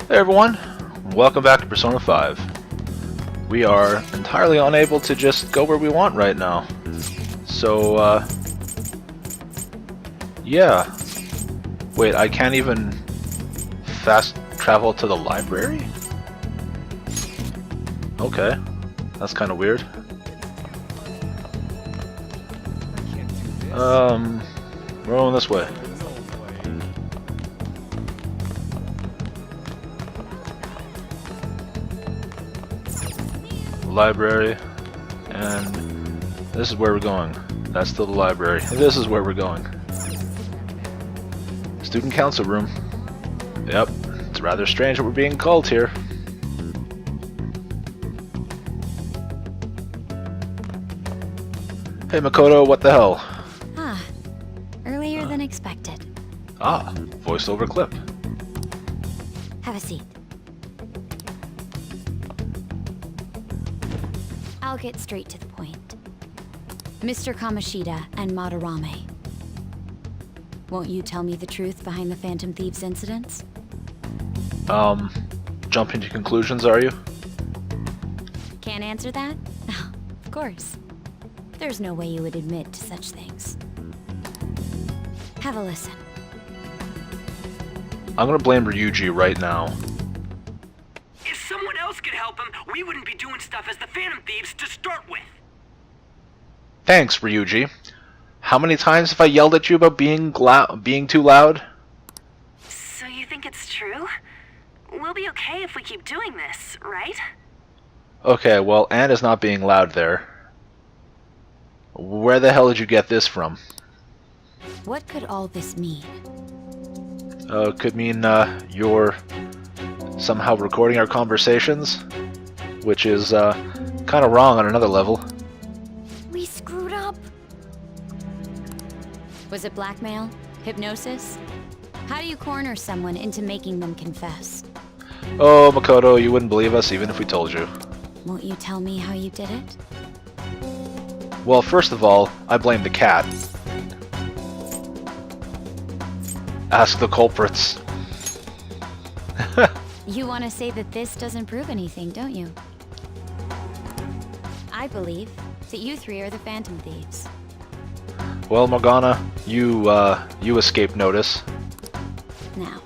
Hey everyone, welcome back to Persona 5. We are entirely unable to just go where we want right now. So, yeah. Wait, I can't even fast travel to the library? Okay, that's kind of weird. We're going this way. Library, and this is where we're going. That's still the library. This is where we're going. Student council room. Yep, it's rather strange that we're being called here. Hey Makoto, what the hell? Earlier than expected. Voiceover clip. Have a seat. I'll get straight to the point. Mr. Kamoshida and Madarame. Won't you tell me the truth behind the Phantom Thieves incidents? Jumping to conclusions, are you? Can't answer that? Of course. There's no way you would admit to such things. Have a listen. I'm gonna blame Ryuji right now. If someone else could help him, we wouldn't be doing stuff as the Phantom Thieves to start with. Thanks, Ryuji. How many times have I yelled at you about being too loud? So you think it's true? We'll be okay if we keep doing this, right? Okay, well, Anne is not being loud there. Where the hell did you get this from? What could all this mean? Could mean, you're somehow recording our conversations, which is, kind of wrong on another level. We screwed up. Was it blackmail? Hypnosis? How do you corner someone into making them confess? Oh, Makoto, you wouldn't believe us even if we told you. Won't you tell me how you did it? Well, first of all, I blame the cat. Ask the culprits. You want to say that this doesn't prove anything, don't you? I believe that you three are the Phantom Thieves. Well, Morgana, you escaped notice. Now,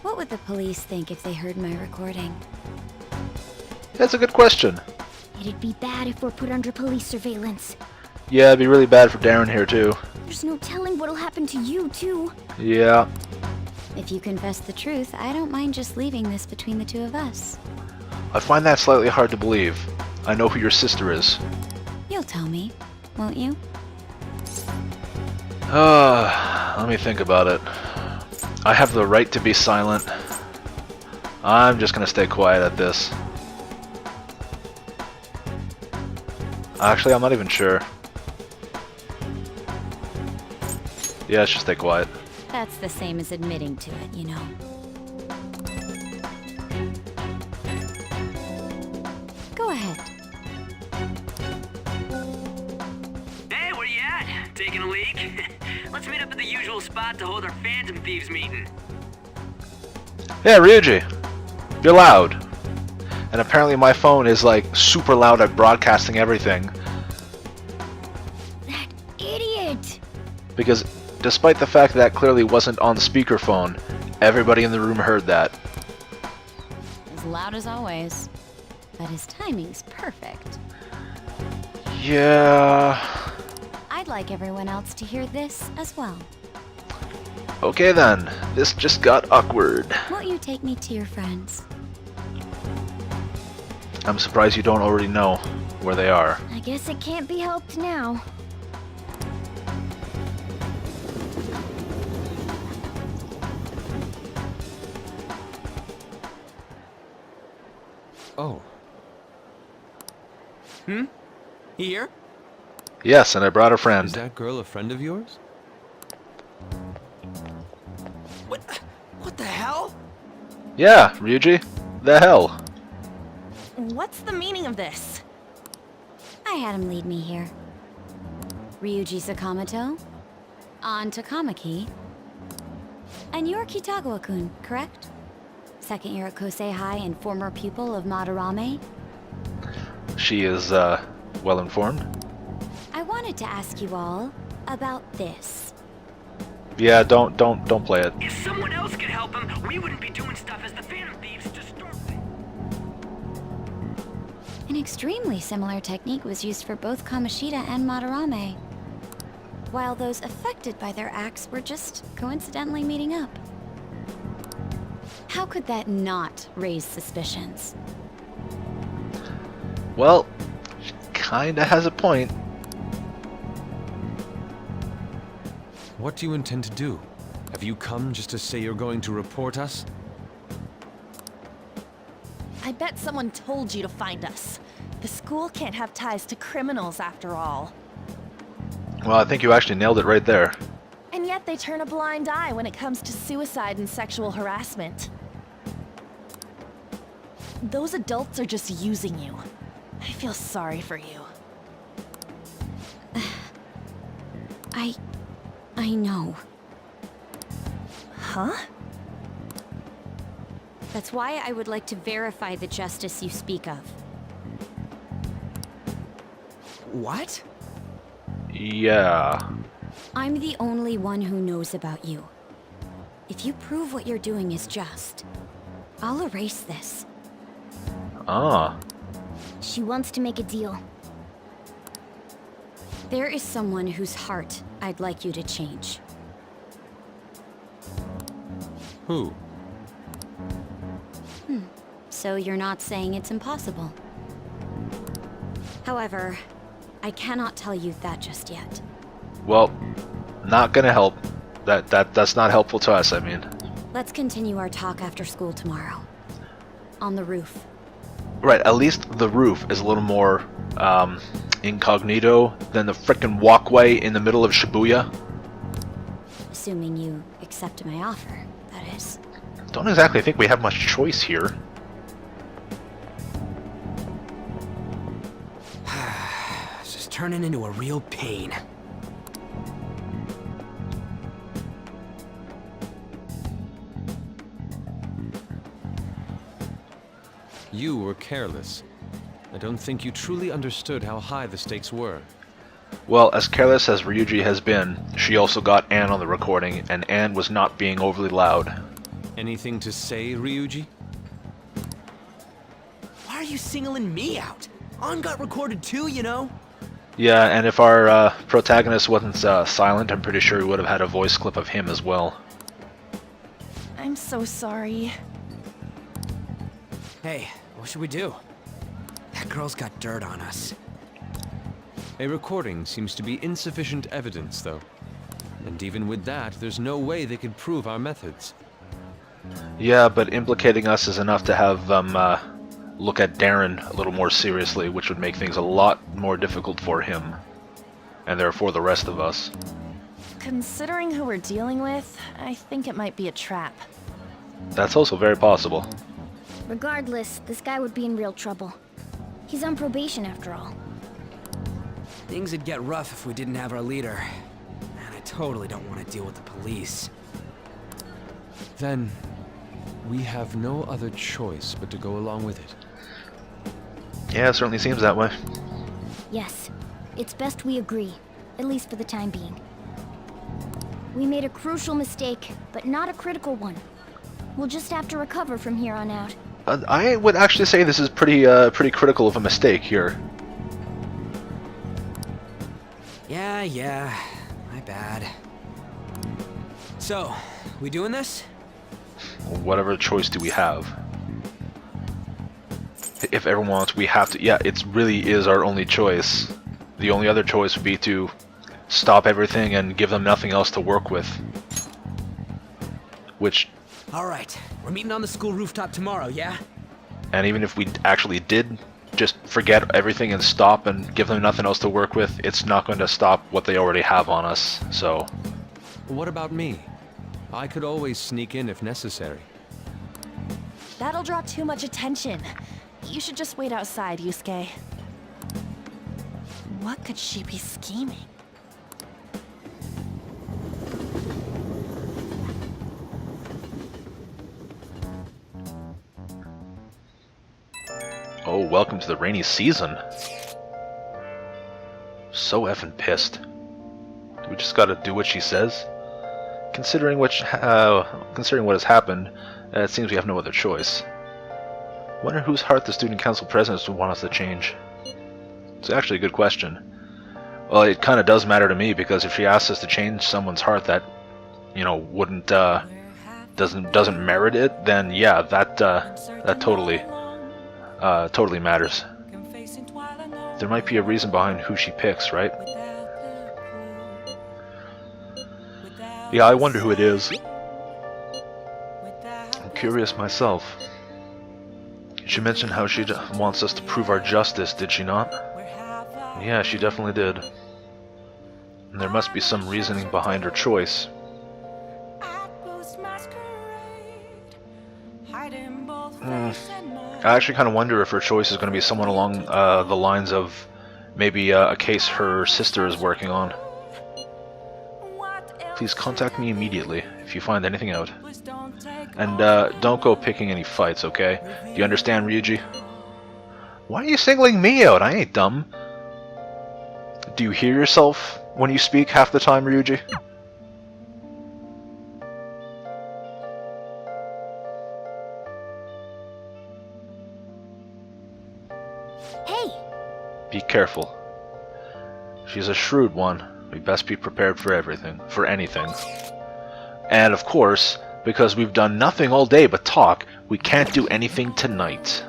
what would the police think if they heard my recording? That's a good question. It'd be bad if we're put under police surveillance. Yeah, it'd be really bad for Darren here, too. There's no telling what'll happen to you, too. Yeah. If you confess the truth, I don't mind just leaving this between the two of us. I find that slightly hard to believe. I know who your sister is. You'll tell me, won't you? Let me think about it. I have the right to be silent. I'm just gonna stay quiet at this. Actually, I'm not even sure. Yeah, let's just stay quiet. That's the same as admitting to it, you know. Go ahead. Hey, where you at? Taking a leak? Let's meet up at the usual spot to hold our Phantom Thieves meeting. Yeah, Ryuji, you're loud. And apparently my phone is like super loud at broadcasting everything. That idiot! Because despite the fact that clearly wasn't on speakerphone, everybody in the room heard that. As loud as always. But his timing's perfect. Yeah. I'd like everyone else to hear this as well. Okay then, this just got awkward. Won't you take me to your friends? I'm surprised you don't already know where they are. I guess it can't be helped now. Oh. Here? Yes, and I brought a friend. Is that girl a friend of yours? What the hell? Yeah, Ryuji. The hell? What's the meaning of this? I had him lead me here. Ryuji Sakamoto, on Takamaki, and you're Kitagawa-kun, correct? second year at Kosei High and former pupil of Madarame. She is, well informed. I wanted to ask you all about this. Yeah, don't play it. If someone else could help him, we wouldn't be doing stuff as the Phantom Thieves to start with. An extremely similar technique was used for both Kamoshida and Madarame, while those affected by their acts were just coincidentally meeting up. How could that not raise suspicions? Well, she kinda has a point. What do you intend to do? Have you come just to say you're going to report us? I bet someone told you to find us. The school can't have ties to criminals after all. Well, I think you actually nailed it right there. And yet they turn a blind eye when it comes to suicide and sexual harassment. Those adults are just using you. I feel sorry for you. I know. Huh? That's why I would like to verify the justice you speak of. What? Yeah. I'm the only one who knows about you. If you prove what you're doing is just, I'll erase this. Ah. She wants to make a deal. There is someone whose heart I'd like you to change. Who? So you're not saying it's impossible. However, I cannot tell you that just yet. Well, not gonna help. That's not helpful to us, I mean. Let's continue our talk after school tomorrow. On the roof. Right, at least the roof is a little more, incognito than the frickin' walkway in the middle of Shibuya. Assuming you accept my offer, that is. Don't exactly think we have much choice here. This is turning into a real pain. You were careless. I don't think you truly understood how high the stakes were. Well, as careless as Ryuji has been, she also got Anne on the recording, and Anne was not being overly loud. Anything to say, Ryuji? Why are you singling me out? An got recorded too, you know? Yeah, and if our protagonist wasn't silent, I'm pretty sure we would have had a voice clip of him as well. I'm so sorry. Hey, what should we do? That girl's got dirt on us. A recording seems to be insufficient evidence, though. And even with that, there's no way they could prove our methods. Yeah, but implicating us is enough to have them look at Darren a little more seriously, which would make things a lot more difficult for him. And therefore the rest of us. Considering who we're dealing with, I think it might be a trap. That's also very possible. Regardless, this guy would be in real trouble. He's on probation after all. Things would get rough if we didn't have our leader. And I totally don't want to deal with the police. Then, we have no other choice but to go along with it. Yeah, it certainly seems that way. Yes, it's best we agree, at least for the time being. We made a crucial mistake, but not a critical one. We'll just have to recover from here on out. I would actually say this is pretty critical of a mistake here. Yeah, my bad. So, we doing this? Whatever choice do we have? If everyone wants, we have to. Yeah, it really is our only choice. The only other choice would be to stop everything and give them nothing else to work with. Which, Alright, we're meeting on the school rooftop tomorrow, yeah? and even if we actually did just forget everything and stop and give them nothing else to work with, it's not going to stop what they already have on us, so... What about me? I could always sneak in if necessary. That'll draw too much attention. You should just wait outside, Yusuke. What could she be scheming? Oh, welcome to the rainy season. So effing pissed. Do we just gotta do what she says? Considering what has happened, it seems we have no other choice. Wonder whose heart the student council presidents would want us to change. It's actually a good question. Well, it kind of does matter to me, because if she asks us to change someone's heart that, you know, wouldn't doesn't merit it, then yeah, that totally matters. There might be a reason behind who she picks, right? Yeah, I wonder who it is. I'm curious myself. She mentioned how she wants us to prove our justice, did she not? Yeah, she definitely did. And there must be some reasoning behind her choice. I actually kind of wonder if her choice is going to be someone along the lines of maybe a case her sister is working on. Please contact me immediately if you find anything out. And don't go picking any fights, okay? Do you understand, Ryuji? Why are you singling me out? I ain't dumb. Do you hear yourself when you speak half the time, Ryuji? Hey! Be careful. She's a shrewd one. We best be prepared for everything, for anything. And of course, because we've done nothing all day but talk, we can't do anything tonight.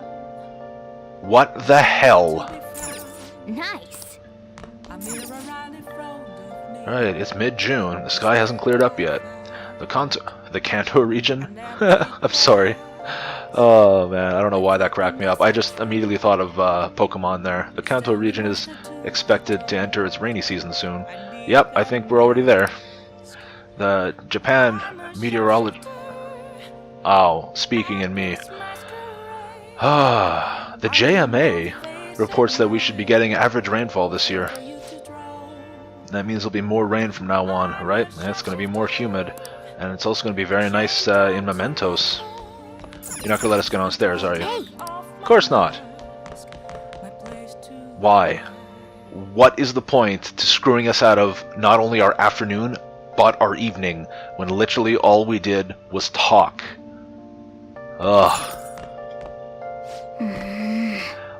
What the hell? Nice! Right, it's mid-June. The sky hasn't cleared up yet. The Kanto region? I'm sorry. Oh man, I don't know why that cracked me up. I just immediately thought of Pokemon there. The Kanto region is expected to enter its rainy season soon. Yep, I think we're already there. The Japan meteorology... Ow, speaking in me. The JMA reports that we should be getting average rainfall this year. That means there'll be more rain from now on, right? And it's going to be more humid. And it's also going to be very nice in Mementos. You're not going to let us get downstairs, are you? Of course not. Why? What is the point to screwing us out of not only our afternoon, but our evening, when literally all we did was talk? Ugh.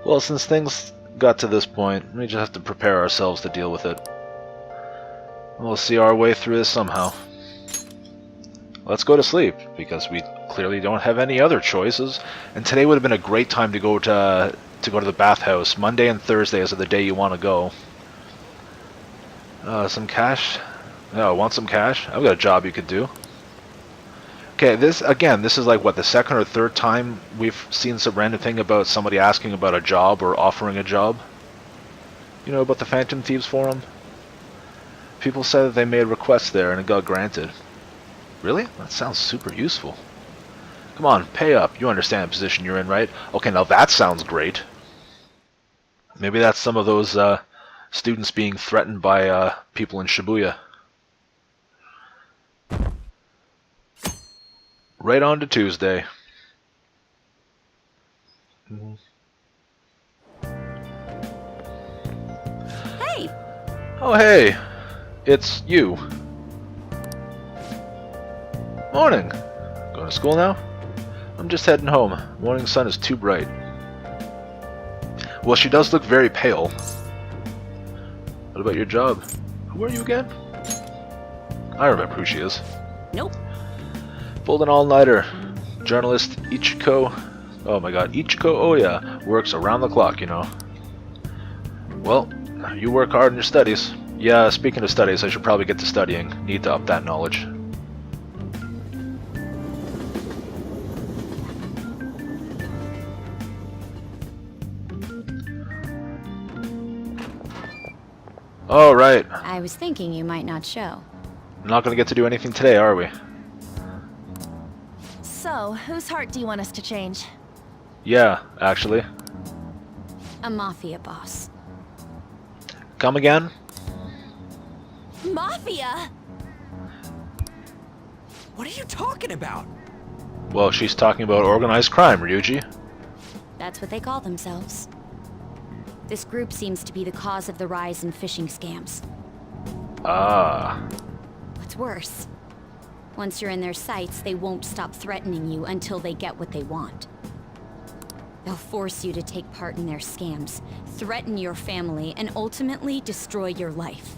Well, since things got to this point, we just have to prepare ourselves to deal with it. We'll see our way through this somehow. Let's go to sleep, because we clearly don't have any other choices. And today would have been a great time to go to the bathhouse. Monday and Thursdays are the day you want to go. Some cash? No, want some cash? I've got a job you could do. Okay, this is like, what, the second or third time we've seen some random thing about somebody asking about a job or offering a job? You know about the Phantom Thieves forum? People said that they made requests there and it got granted. Really? That sounds super useful. Come on, pay up. You understand the position you're in, right? Okay, now that sounds great. Maybe that's some of those students being threatened by people in Shibuya. Right on to Tuesday. Hey! Oh, hey! It's you. Morning! Going to school now? I'm just heading home. Morning sun is too bright. Well, she does look very pale. What about your job? Who are you again? I remember who she is. Nope. Pulled an all-nighter. Journalist Ichiko... Oh my god, Ichiko Oya works around the clock, you know. Well, you work hard in your studies. Yeah, speaking of studies, I should probably get to studying. Need to up that knowledge. All right. I was thinking you might not show. Not gonna get to do anything today, are we? So, whose heart do you want us to change? Yeah, actually. A mafia boss. Come again? Mafia? What are you talking about? Well, she's talking about organized crime, Ryuji. That's what they call themselves. This group seems to be the cause of the rise in phishing scams. Ah. What's worse, once you're in their sights, they won't stop threatening you until they get what they want. They'll force you to take part in their scams, threaten your family, and ultimately destroy your life.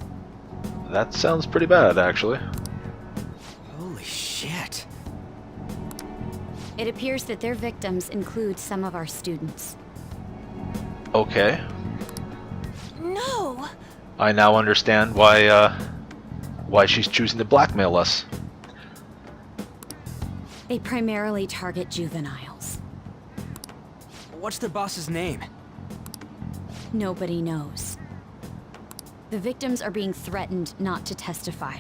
That sounds pretty bad, actually. Holy shit. It appears that their victims include some of our students. Okay. No! I now understand why she's choosing to blackmail us. They primarily target juveniles. What's their boss's name? Nobody knows. The victims are being threatened not to testify.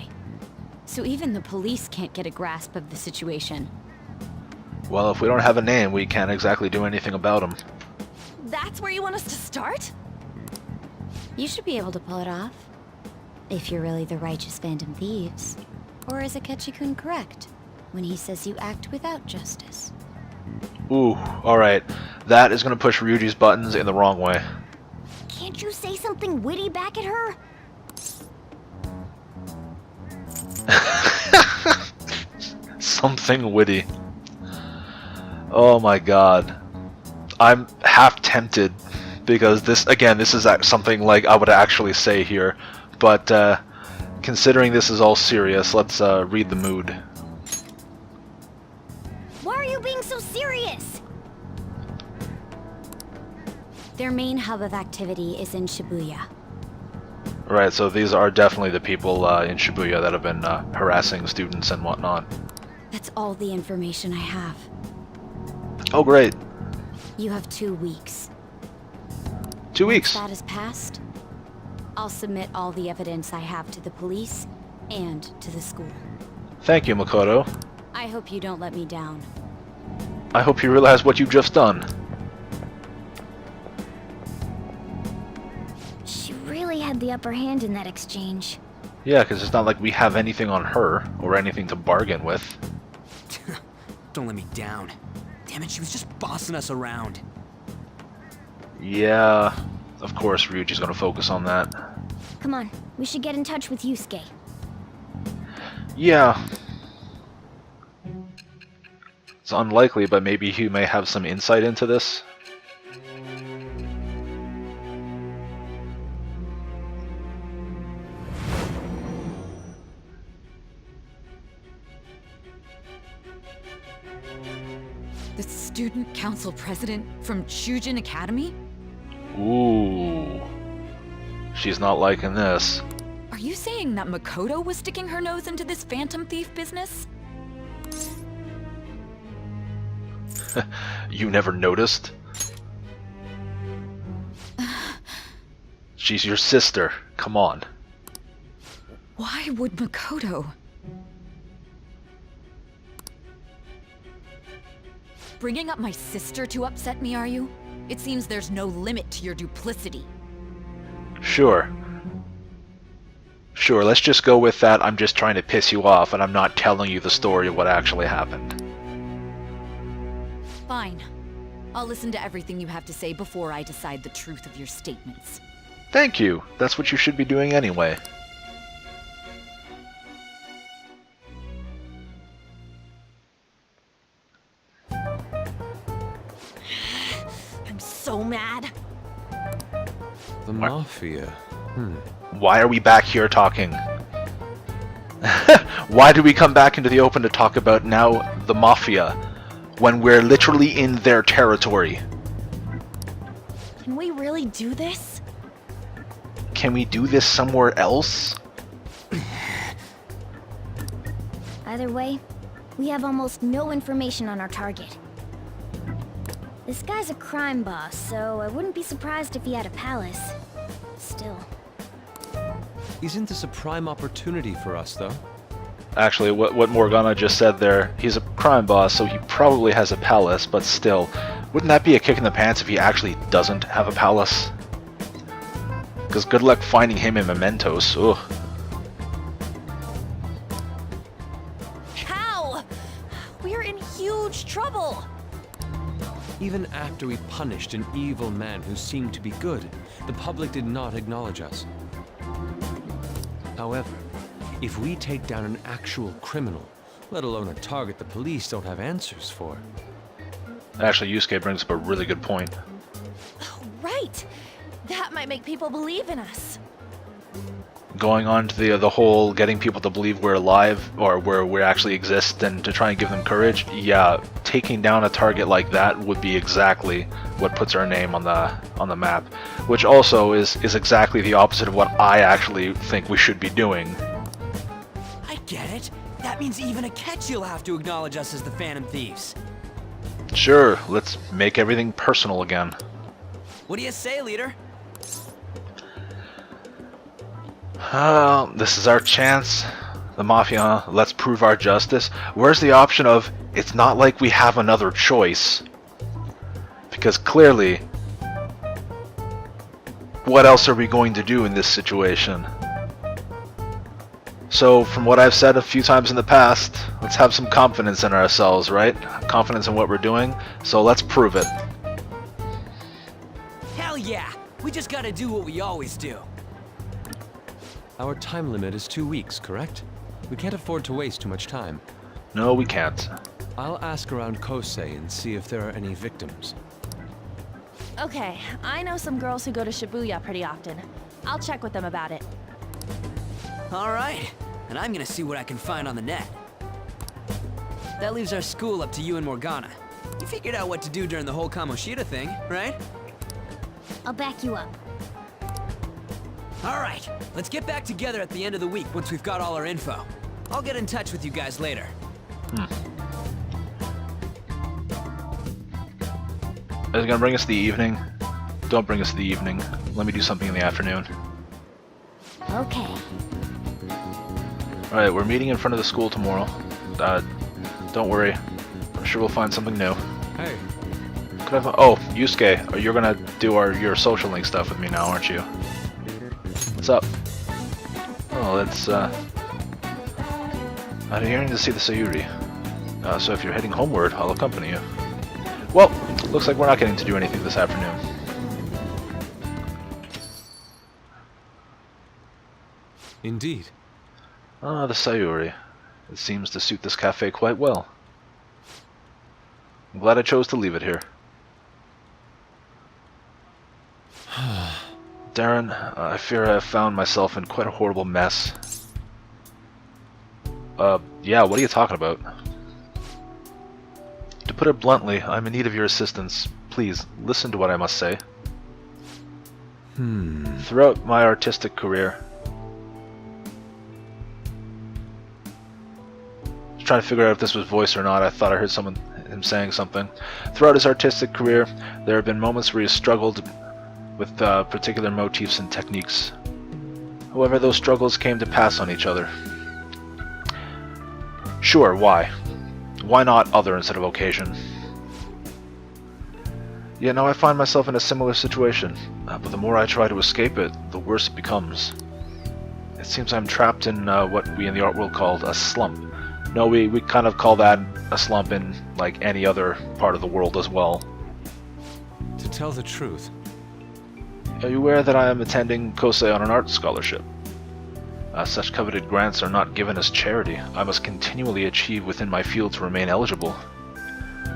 So even the police can't get a grasp of the situation. Well, if we don't have a name, we can't exactly do anything about them. That's where you want us to start? You should be able to pull it off. If you're really the righteous Phantom Thieves. Or is Akechi-kun correct when he says you act without justice? Ooh, alright. That is going to push Ryuji's buttons in the wrong way. Can't you say something witty back at her? Something witty. Oh my god. I'm half tempted because this is something like I would actually say here, but considering this is all serious, let's read the mood. Why are you being so serious? Their main hub of activity is in Shibuya. Right, so these are definitely the people in Shibuya that have been harassing students and whatnot. That's all the information I have. Oh great. You have 2 weeks. 2 weeks. Once that is passed, I'll submit all the evidence I have to the police and to the school. Thank you, Makoto. I hope you don't let me down. I hope you realize what you've just done. She really had the upper hand in that exchange. Yeah, because it's not like we have anything on her or anything to bargain with. Don't let me down. Damn it, she was just bossing us around. Yeah, of course Ryuji's gonna focus on that. Come on, we should get in touch with Yusuke. Yeah. It's unlikely, but maybe he may have some insight into this. The student council president from Chujin Academy? Ooh. She's not liking this. Are you saying that Makoto was sticking her nose into this phantom thief business? You never noticed? She's your sister. Come on. Why would Makoto? Bringing up my sister to upset me, are you? It seems there's no limit to your duplicity. Sure. Sure, let's just go with that. I'm just trying to piss you off, and I'm not telling you the story of what actually happened. Fine. I'll listen to everything you have to say before I decide the truth of your statements. Thank you. That's what you should be doing anyway. I'm so mad. The Mafia. Why are we back here talking? Why do we come back into the open to talk about now the Mafia when we're literally in their territory? Can we really do this? Can we do this somewhere else? Either way, we have almost no information on our target. This guy's a crime boss, so I wouldn't be surprised if he had a palace. Still. Isn't this a prime opportunity for us, though? Actually, what Morgana just said there, he's a crime boss, so he probably has a palace, but still, wouldn't that be a kick in the pants if he actually doesn't have a palace? Because good luck finding him in Mementos. Ugh. How? We're in huge trouble. Even after we punished an evil man who seemed to be good, the public did not acknowledge us. However, if we take down an actual criminal, let alone a target the police don't have answers for. Actually, Yusuke brings up a really good point. Right! That might make people believe in us. Going on to the whole getting people to believe we're alive or where we actually exist and to try and give them courage, yeah, taking down a target like that would be exactly what puts our name on the map, which also is exactly the opposite of what I actually think we should be doing. I get it. That means even Akechi will have to acknowledge us as the Phantom Thieves. Sure, let's make everything personal again. What do you say, leader? This is our chance. The Mafia, let's prove our justice. Where's the option of, it's not like we have another choice? Because clearly, what else are we going to do in this situation? So, from what I've said a few times in the past, let's have some confidence in ourselves, right? Confidence in what we're doing, so let's prove it. Hell yeah! We just gotta do what we always do. Our time limit is 2 weeks, correct? We can't afford to waste too much time. No, we can't. I'll ask around Kosei and see if there are any victims. Okay, I know some girls who go to Shibuya pretty often. I'll check with them about it. Alright, and I'm gonna see what I can find on the net. That leaves our school up to you and Morgana. You figured out what to do during the whole Kamoshida thing, right? I'll back you up. Alright, let's get back together at the end of the week once we've got all our info. I'll get in touch with you guys later. Is it gonna bring us the evening? Don't bring us the evening. Let me do something in the afternoon. Okay. Alright, we're meeting in front of the school tomorrow. Don't worry. I'm sure we'll find something new. Hey, Oh, Yusuke, you're gonna do your social link stuff with me now, aren't you? What's up? Oh, that's, I'm yearning to see the Sayuri. So if you're heading homeward, I'll accompany you. Well, looks like we're not getting to do anything this afternoon. indeed. Ah, the Sayuri. It seems to suit this cafe quite well. I'm glad I chose to leave it here. Darren, I fear I have found myself in quite a horrible mess. Yeah, what are you talking about? To put it bluntly, I'm in need of your assistance. Please, listen to what I must say. Throughout my artistic career, I was trying to figure out if this was voice or not. I thought I heard him saying something. Throughout his artistic career, there have been moments where he has struggled with particular motifs and techniques. However, those struggles came to pass on each other. Sure, why? Why not other instead of occasion? Yet now I find myself in a similar situation, but the more I try to escape it, the worse it becomes. It seems I'm trapped in what we in the art world called a slump. No, we kind of call that a slump in like any other part of the world as well. To tell the truth, Are you aware that I am attending Kosei on an art scholarship? Such coveted grants are not given as charity. I must continually achieve within my field to remain eligible.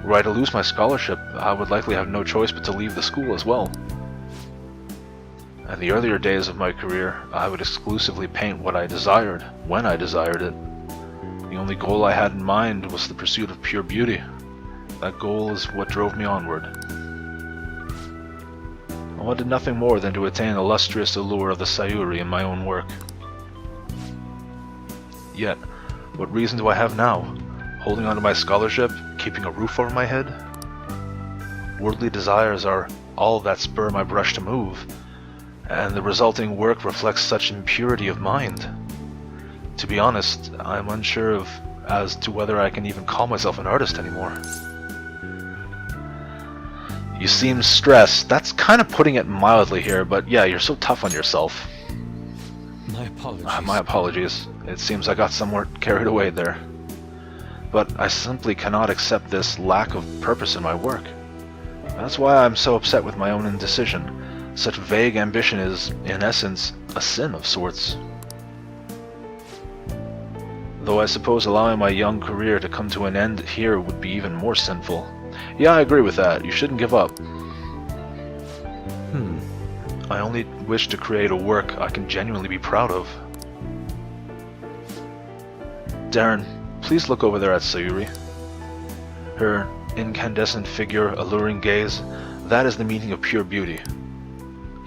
Were I to lose my scholarship, I would likely have no choice but to leave the school as well. In the earlier days of my career, I would exclusively paint what I desired, when I desired it. The only goal I had in mind was the pursuit of pure beauty. That goal is what drove me onward. I wanted nothing more than to attain the lustrous allure of the Sayuri in my own work. Yet, what reason do I have now? Holding on to my scholarship, keeping a roof over my head? Worldly desires are all that spur my brush to move, and the resulting work reflects such impurity of mind. To be honest, I'm unsure as to whether I can even call myself an artist anymore. You seem stressed. That's kind of putting it mildly here, but yeah, you're so tough on yourself. my apologies. My apologies. It seems I got somewhat carried away there. But I simply cannot accept this lack of purpose in my work. That's why I'm so upset with my own indecision. Such vague ambition is, in essence, a sin of sorts. Though I suppose allowing my young career to come to an end here would be even more sinful. Yeah, I agree with that. You shouldn't give up. I only wish to create a work I can genuinely be proud of. Darren, please look over there at Sayuri. Her incandescent figure, alluring gaze, that is the meaning of pure beauty.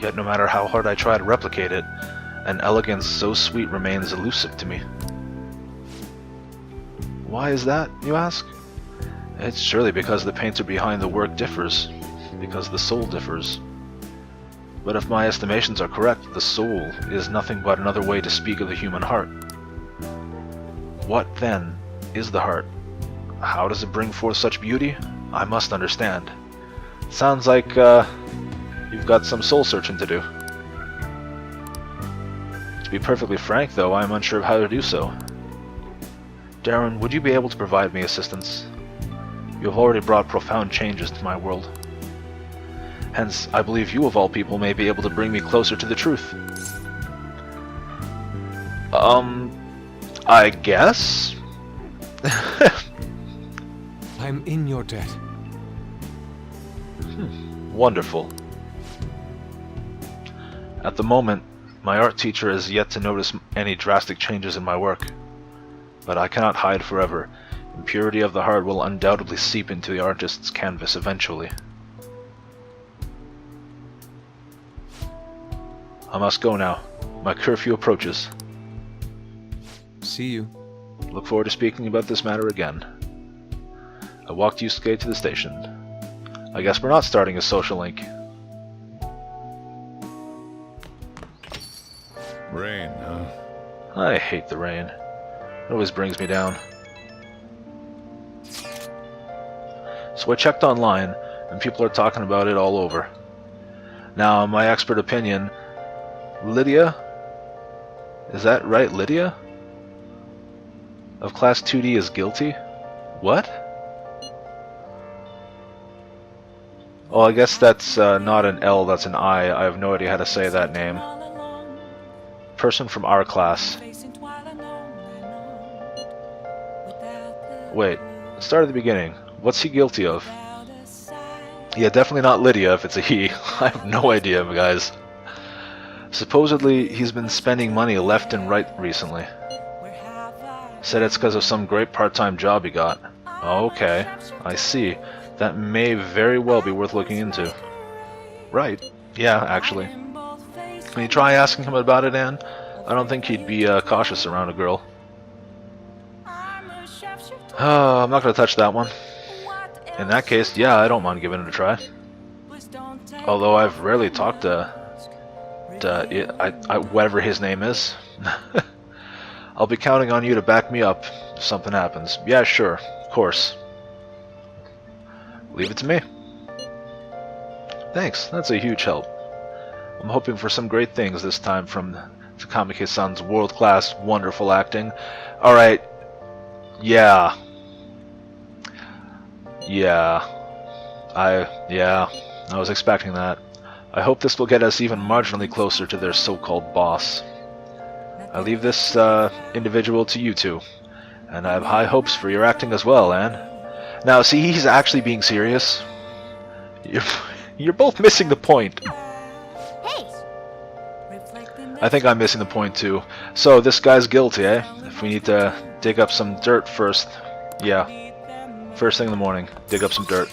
Yet no matter how hard I try to replicate it, an elegance so sweet remains elusive to me. Why is that, you ask? It's surely because the painter behind the work differs, because the soul differs. But if my estimations are correct, the soul is nothing but another way to speak of the human heart. What, then, is the heart? How does it bring forth such beauty? I must understand. Sounds like, you've got some soul searching to do. To be perfectly frank, though, I am unsure of how to do so. Darren, would you be able to provide me assistance? You have already brought profound changes to my world. Hence, I believe you of all people may be able to bring me closer to the truth. I guess? I'm in your debt. Wonderful. At the moment, my art teacher has yet to notice any drastic changes in my work. But I cannot hide forever. Impurity of the heart will undoubtedly seep into the artist's canvas eventually. I must go now. My curfew approaches. See you. Look forward to speaking about this matter again. I walked Yusuke to the station. I guess we're not starting a social link. Rain, huh? I hate the rain. It always brings me down. So I checked online, and people are talking about it all over. Now, in my expert opinion, Lydia? Is that right, Lydia? Of Class 2D is guilty? What? Oh, I guess that's not an L, that's an I. I have no idea how to say that name. Person from our class. Wait, start at the beginning. What's he guilty of? Yeah, definitely not Lydia if it's a he. I have no idea, guys. Supposedly, he's been spending money left and right recently. Said it's because of some great part-time job he got. Okay, I see. That may very well be worth looking into. Right. Yeah, actually. Can you try asking him about it, Anne? I don't think he'd be cautious around a girl. Oh, I'm not going to touch that one. In that case, yeah, I don't mind giving it a try. Although I've rarely talked to whatever his name is. I'll be counting on you to back me up if something happens. Yeah, sure, of course. Leave it to me. Thanks, that's a huge help. I'm hoping for some great things this time from Takamaki-san's world-class, wonderful acting. Alright. Yeah. I was expecting that. I hope this will get us even marginally closer to their so-called boss. I leave this individual to you two, and I have high hopes for your acting as well, Anne. Now, see, he's actually being serious. You're both missing the point. Hey! I think I'm missing the point too. So, this guy's guilty, eh? If we need to dig up some dirt first. Yeah. First thing in the morning, dig up some dirt.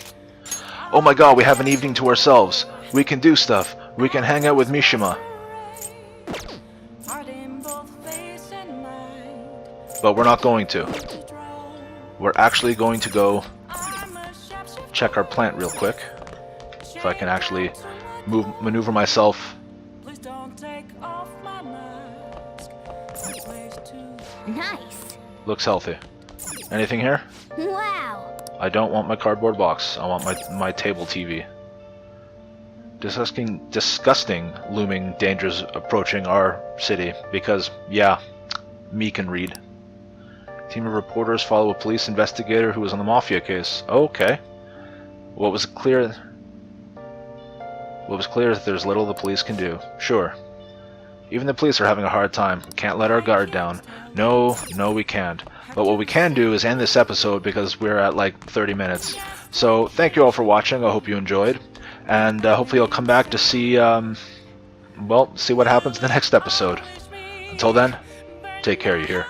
Oh my god, we have an evening to ourselves. We can do stuff. We can hang out with Mishima. But we're not going to. We're actually going to go check our plant real quick. If I can actually maneuver myself. Nice. Looks healthy. Anything here? Wow. I don't want my cardboard box. I want my table TV. Disgusting looming dangers approaching our city because, yeah, me can read. Team of reporters follow a police investigator who was on the Mafia case. Okay. What was clear Well, it was clear that there's little the police can do. Sure. Even the police are having a hard time. Can't let our guard down. No, we can't. But what we can do is end this episode because we're at like 30 minutes. So thank you all for watching. I hope you enjoyed. And hopefully you'll come back to see, see what happens in the next episode. Until then, take care, you hear?